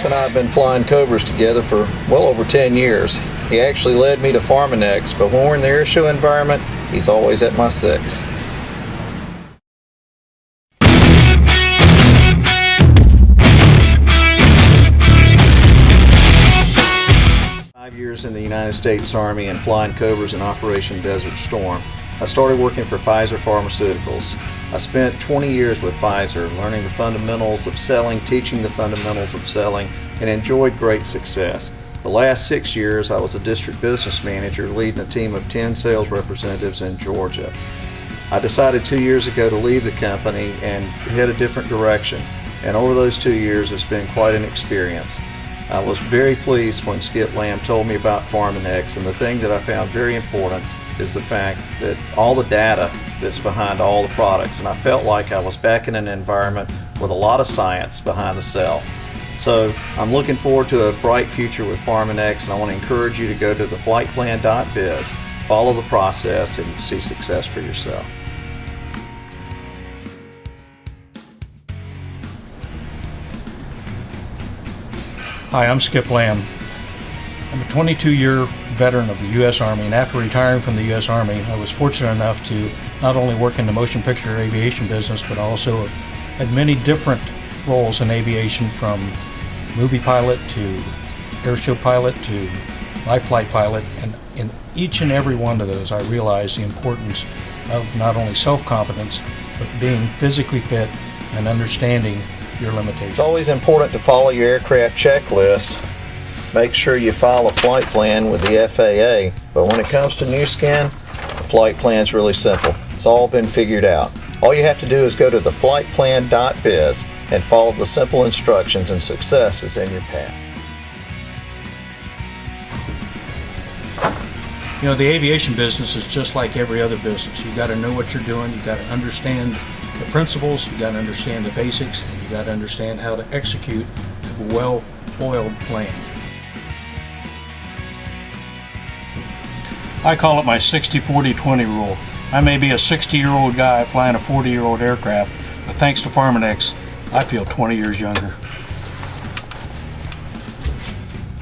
Jeff and I have been flying Cobras together for well over 10 years. He actually led me to Farmanex, but when we're in the airshow environment, he's always at my 6. Years in the United States Army and flying Cobras in Operation Desert Storm. I started working for Pfizer Pharmaceuticals. I spent 20 years with Pfizer learning the fundamentals of selling, teaching the fundamentals of selling, and enjoyed great success. The last 6 years I was a district business manager leading a team of 10 sales representatives in Georgia. I decided 2 years ago to leave the company and head a different direction, and over those 2 years it's been quite an experience. I was very pleased when Skip Lamb told me about Farmanex, and the thing that I found very important is the fact that all the data that's behind all the products, and I felt like I was back in an environment with a lot of science behind the sell. So I'm looking forward to a bright future with Farmanex, and I want to encourage you to go to theflightplan.biz, follow the process, and see success for yourself. Hi, I'm Skip Lamb. I'm a 22-year veteran of the U.S. Army, and after retiring from the U.S. Army, I was fortunate enough to not only work in the motion picture aviation business, but also had many different roles in aviation, from movie pilot to airshow pilot to live flight pilot, and in each and every one of those I realized the importance of not only self-confidence, but being physically fit and understanding your limitations. It's always important to follow your aircraft checklist. Make sure you file a flight plan with the FAA. But when it comes to Nu Skin, the flight plan is really simple. It's all been figured out. All you have to do is go to theflightplan.biz and follow the simple instructions, and success is in your path. You know, the aviation business is just like every other business. You got to know what you're doing. You got to understand the principles. You got to understand the basics. And you got to understand how to execute a well-oiled plan. I call it my 60-40-20 rule. I may be a 60-year-old guy flying a 40-year-old aircraft, but thanks to Farmanex, I feel 20 years younger.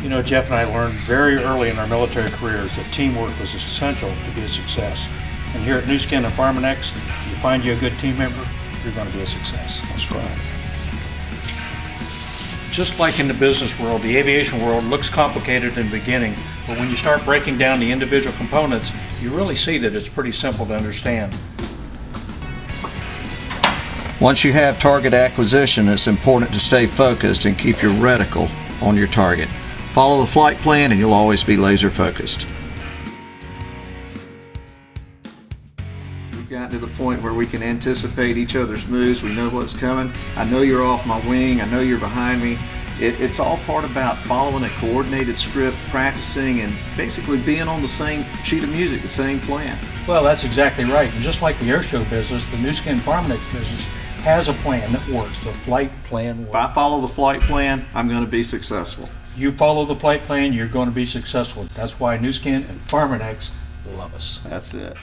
You know, Jeff and I learned very early in our military careers that teamwork was essential to be a success. And here at Nu Skin and Farmanex, if you find you a good team member, you're going to be a success. That's right. Just like in the business world, the aviation world looks complicated in the beginning, but when you start breaking down the individual components, you really see that it's pretty simple to understand. Once you have target acquisition, it's important to stay focused and keep your reticle on your target. Follow the flight plan and you'll always be laser focused. We've gotten to the point where we can anticipate each other's moves. We know what's coming. I know you're off my wing. I know you're behind me. It's all part about following a coordinated script, practicing, and basically being on the same sheet of music, the same plan. Well, that's exactly right. And just like the airshow business, the Nu Skin Farmanex business has a plan that works. The flight plan works. If I follow the flight plan, I'm going to be successful. You follow the flight plan, you're going to be successful. That's why Nu Skin and Farmanex love us. That's it.